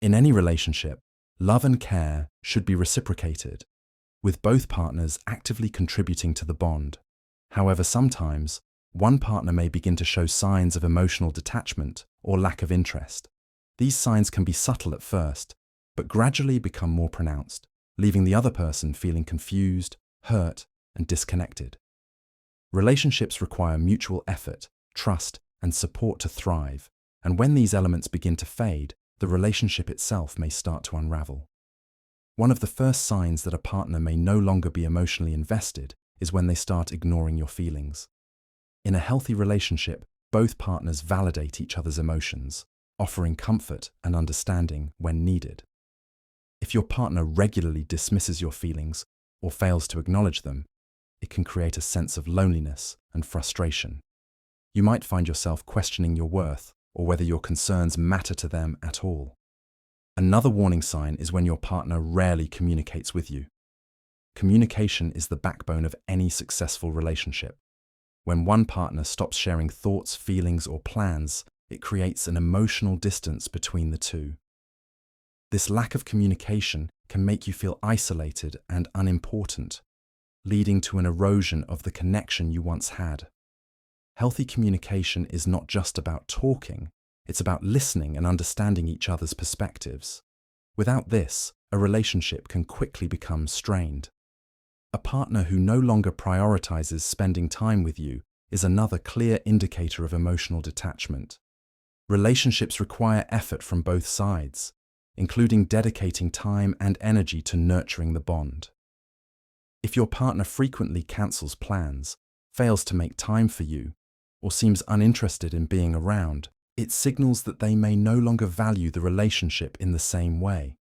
In any relationship, love and care should be reciprocated, with both partners actively contributing to the bond. However, sometimes one partner may begin to show signs of emotional detachment or lack of interest. These signs can be subtle at first, but gradually become more pronounced, leaving the other person feeling confused, hurt, and disconnected. Relationships require mutual effort, trust, and support to thrive, and when these elements begin to fade, the relationship itself may start to unravel. One of the first signs that a partner may no longer be emotionally invested is when they start ignoring your feelings. In a healthy relationship, both partners validate each other's emotions, offering comfort and understanding when needed. If your partner regularly dismisses your feelings or fails to acknowledge them, it can create a sense of loneliness and frustration. You might find yourself questioning your worth or whether your concerns matter to them at all. Another warning sign is when your partner rarely communicates with you. Communication is the backbone of any successful relationship. When one partner stops sharing thoughts, feelings, or plans, it creates an emotional distance between the two. This lack of communication can make you feel isolated and unimportant, leading to an erosion of the connection you once had. Healthy communication is not just about talking, it's about listening and understanding each other's perspectives. Without this, a relationship can quickly become strained. A partner who no longer prioritizes spending time with you is another clear indicator of emotional detachment. Relationships require effort from both sides, including dedicating time and energy to nurturing the bond. If your partner frequently cancels plans, fails to make time for you, or seems uninterested in being around, it signals that they may no longer value the relationship in the same way.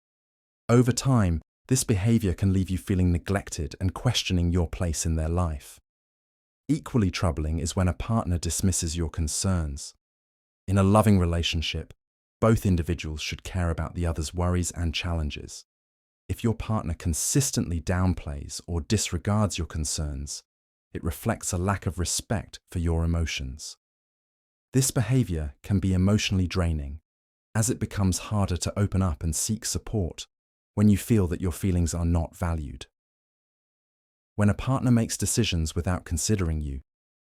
Over time, this behavior can leave you feeling neglected and questioning your place in their life. Equally troubling is when a partner dismisses your concerns. In a loving relationship, both individuals should care about the other's worries and challenges. If your partner consistently downplays or disregards your concerns, it reflects a lack of respect for your emotions. This behavior can be emotionally draining, as it becomes harder to open up and seek support when you feel that your feelings are not valued. When a partner makes decisions without considering you,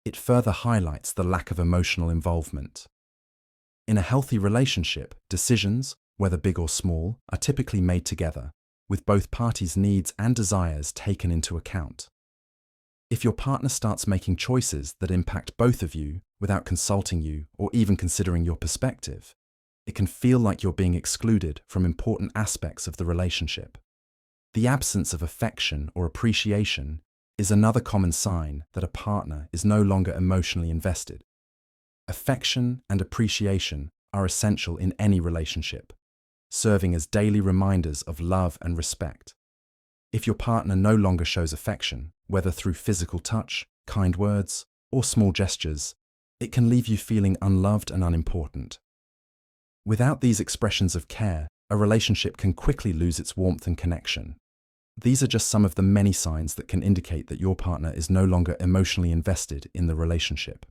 it further highlights the lack of emotional involvement. In a healthy relationship, decisions, whether big or small, are typically made together, with both parties' needs and desires taken into account. If your partner starts making choices that impact both of you without consulting you or even considering your perspective, it can feel like you're being excluded from important aspects of the relationship. The absence of affection or appreciation is another common sign that a partner is no longer emotionally invested. Affection and appreciation are essential in any relationship, serving as daily reminders of love and respect. If your partner no longer shows affection, whether through physical touch, kind words, or small gestures, it can leave you feeling unloved and unimportant. Without these expressions of care, a relationship can quickly lose its warmth and connection. These are just some of the many signs that can indicate that your partner is no longer emotionally invested in the relationship.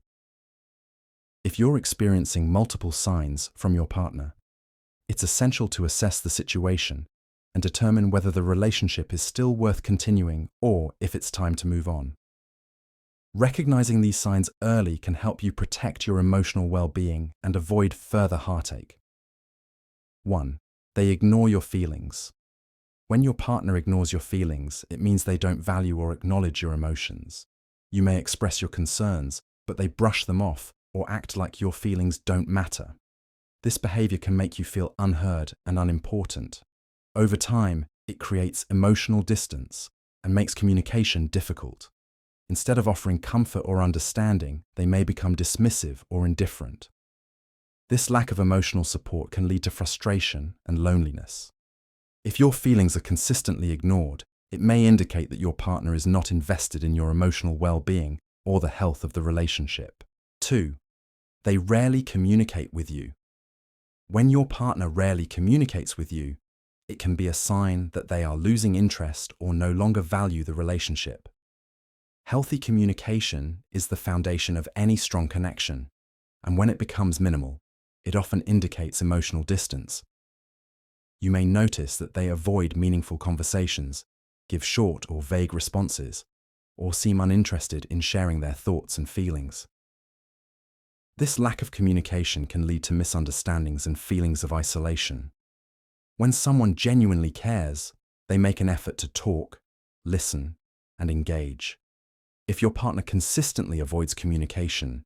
If you're experiencing multiple signs from your partner, it's essential to assess the situation and determine whether the relationship is still worth continuing or if it's time to move on. Recognizing these signs early can help you protect your emotional well-being and avoid further heartache. 1. They ignore your feelings. When your partner ignores your feelings, it means they don't value or acknowledge your emotions. You may express your concerns, but they brush them off or act like your feelings don't matter. This behavior can make you feel unheard and unimportant. Over time, it creates emotional distance and makes communication difficult. Instead of offering comfort or understanding, they may become dismissive or indifferent. This lack of emotional support can lead to frustration and loneliness. If your feelings are consistently ignored, it may indicate that your partner is not invested in your emotional well-being or the health of the relationship. 2. They rarely communicate with you. When your partner rarely communicates with you, it can be a sign that they are losing interest or no longer value the relationship. Healthy communication is the foundation of any strong connection, and when it becomes minimal, it often indicates emotional distance. You may notice that they avoid meaningful conversations, give short or vague responses, or seem uninterested in sharing their thoughts and feelings. This lack of communication can lead to misunderstandings and feelings of isolation. When someone genuinely cares, they make an effort to talk, listen, and engage. If your partner consistently avoids communication,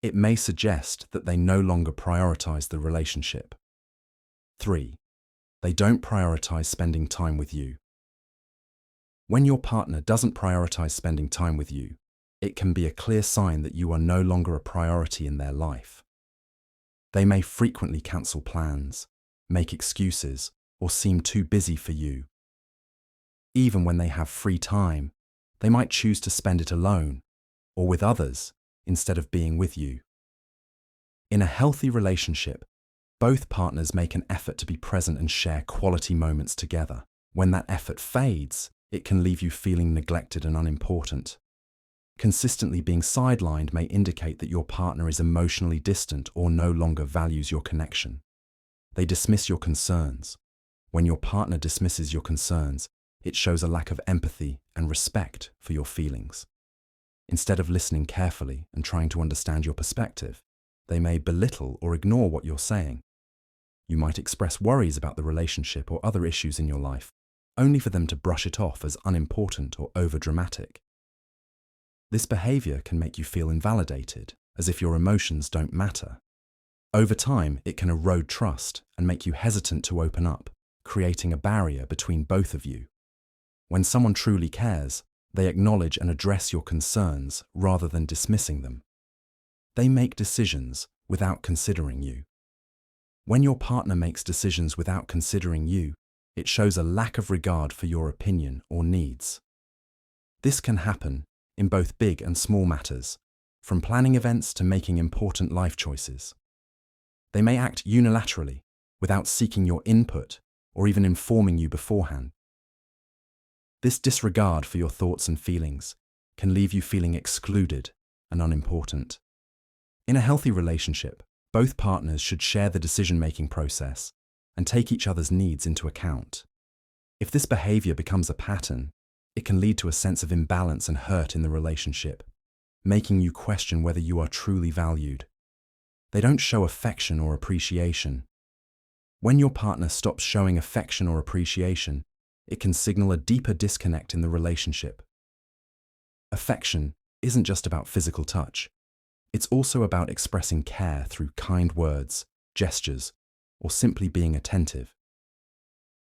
it may suggest that they no longer prioritize the relationship. 3. They don't prioritize spending time with you. When your partner doesn't prioritize spending time with you, it can be a clear sign that you are no longer a priority in their life. They may frequently cancel plans, make excuses, or seem too busy for you. Even when they have free time, they might choose to spend it alone or with others instead of being with you. In a healthy relationship, both partners make an effort to be present and share quality moments together. When that effort fades, it can leave you feeling neglected and unimportant. Consistently being sidelined may indicate that your partner is emotionally distant or no longer values your connection. They dismiss your concerns. When your partner dismisses your concerns, it shows a lack of empathy and respect for your feelings. Instead of listening carefully and trying to understand your perspective, they may belittle or ignore what you're saying. You might express worries about the relationship or other issues in your life, only for them to brush it off as unimportant or overdramatic. This behavior can make you feel invalidated, as if your emotions don't matter. Over time, it can erode trust and make you hesitant to open up, creating a barrier between both of you. When someone truly cares, they acknowledge and address your concerns rather than dismissing them. They make decisions without considering you. When your partner makes decisions without considering you, it shows a lack of regard for your opinion or needs. This can happen in both big and small matters, from planning events to making important life choices. They may act unilaterally, without seeking your input or even informing you beforehand. This disregard for your thoughts and feelings can leave you feeling excluded and unimportant. In a healthy relationship, both partners should share the decision-making process and take each other's needs into account. If this behavior becomes a pattern, it can lead to a sense of imbalance and hurt in the relationship, making you question whether you are truly valued. They don't show affection or appreciation. When your partner stops showing affection or appreciation, it can signal a deeper disconnect in the relationship. Affection isn't just about physical touch. It's also about expressing care through kind words, gestures, or simply being attentive.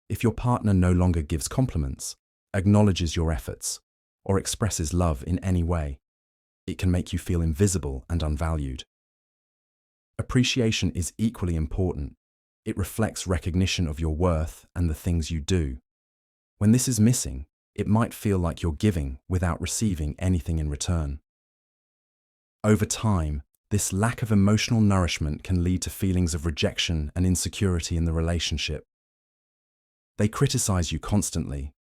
If your partner no longer gives compliments, acknowledges your efforts, or expresses love in any way, it can make you feel invisible and unvalued. Appreciation is equally important. It reflects recognition of your worth and the things you do. When this is missing, it might feel like you're giving without receiving anything in return. Over time, this lack of emotional nourishment can lead to feelings of rejection and insecurity in the relationship. They criticize you constantly.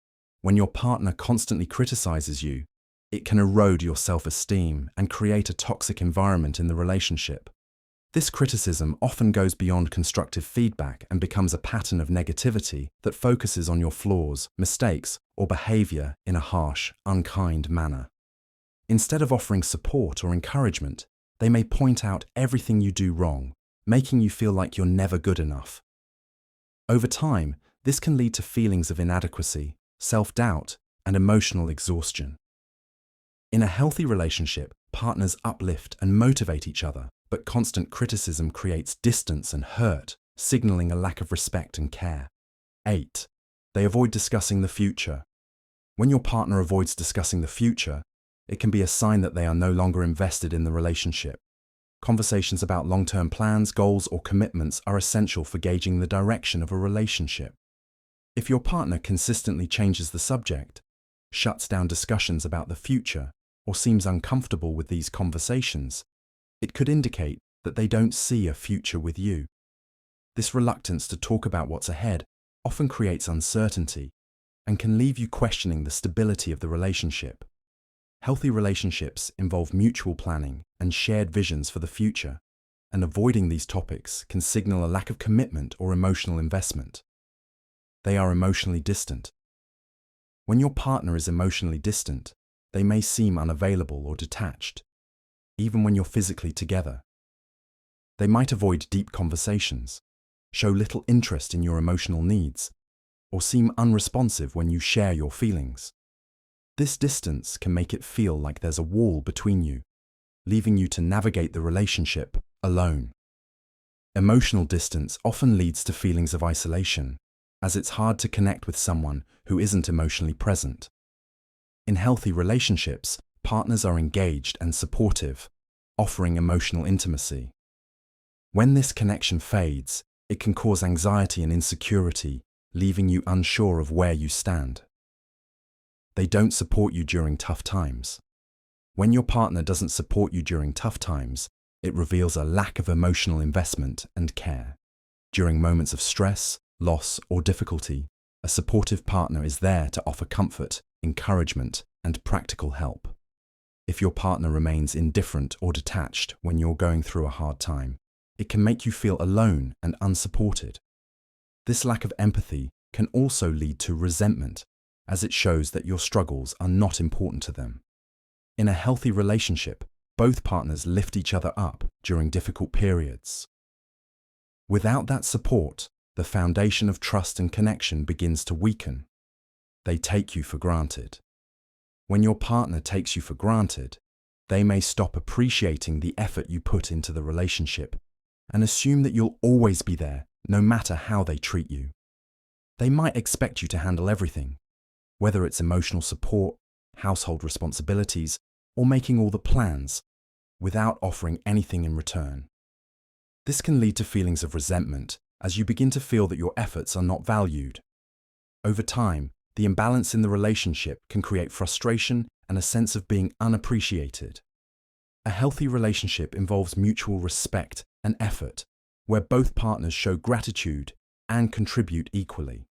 When your partner constantly criticizes you, it can erode your self-esteem and create a toxic environment in the relationship. This criticism often goes beyond constructive feedback and becomes a pattern of negativity that focuses on your flaws, mistakes, or behavior in a harsh, unkind manner. Instead of offering support or encouragement, they may point out everything you do wrong, making you feel like you're never good enough. Over time, this can lead to feelings of inadequacy, self-doubt, and emotional exhaustion. In a healthy relationship, partners uplift and motivate each other, but constant criticism creates distance and hurt, signaling a lack of respect and care. 8. They avoid discussing the future. When your partner avoids discussing the future, it can be a sign that they are no longer invested in the relationship. Conversations about long-term plans, goals, or commitments are essential for gauging the direction of a relationship. If your partner consistently changes the subject, shuts down discussions about the future, or seems uncomfortable with these conversations, it could indicate that they don't see a future with you. This reluctance to talk about what's ahead often creates uncertainty and can leave you questioning the stability of the relationship. Healthy relationships involve mutual planning and shared visions for the future, and avoiding these topics can signal a lack of commitment or emotional investment. They are emotionally distant. When your partner is emotionally distant, they may seem unavailable or detached, even when you're physically together. They might avoid deep conversations, show little interest in your emotional needs, or seem unresponsive when you share your feelings. This distance can make it feel like there's a wall between you, leaving you to navigate the relationship alone. Emotional distance often leads to feelings of isolation, as it's hard to connect with someone who isn't emotionally present. In healthy relationships, partners are engaged and supportive, offering emotional intimacy. When this connection fades, it can cause anxiety and insecurity, leaving you unsure of where you stand. They don't support you during tough times. When your partner doesn't support you during tough times, it reveals a lack of emotional investment and care. During moments of stress, loss, or difficulty, a supportive partner is there to offer comfort, encouragement, and practical help. If your partner remains indifferent or detached when you're going through a hard time, it can make you feel alone and unsupported. This lack of empathy can also lead to resentment, as it shows that your struggles are not important to them. In a healthy relationship, both partners lift each other up during difficult periods. Without that support, the foundation of trust and connection begins to weaken. They take you for granted. When your partner takes you for granted, they may stop appreciating the effort you put into the relationship and assume that you'll always be there, no matter how they treat you. They might expect you to handle everything, whether it's emotional support, household responsibilities, or making all the plans, without offering anything in return. This can lead to feelings of resentment as you begin to feel that your efforts are not valued. Over time, the imbalance in the relationship can create frustration and a sense of being unappreciated. A healthy relationship involves mutual respect and effort, where both partners show gratitude and contribute equally.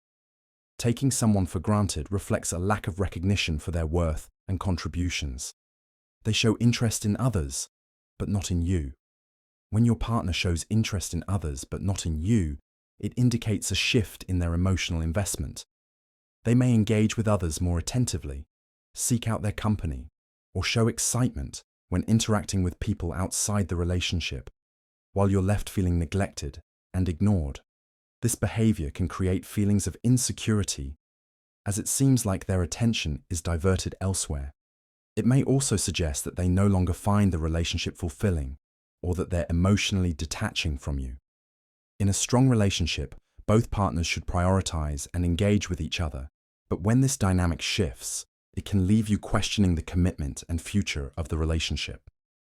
Taking someone for granted reflects a lack of recognition for their worth and contributions. They show interest in others, but not in you. When your partner shows interest in others but not in you, it indicates a shift in their emotional investment. They may engage with others more attentively, seek out their company, or show excitement when interacting with people outside the relationship, while you're left feeling neglected and ignored. This behavior can create feelings of insecurity, as it seems like their attention is diverted elsewhere. It may also suggest that they no longer find the relationship fulfilling, or that they're emotionally detaching from you. In a strong relationship, both partners should prioritize and engage with each other, but when this dynamic shifts, it can leave you questioning the commitment and future of the relationship.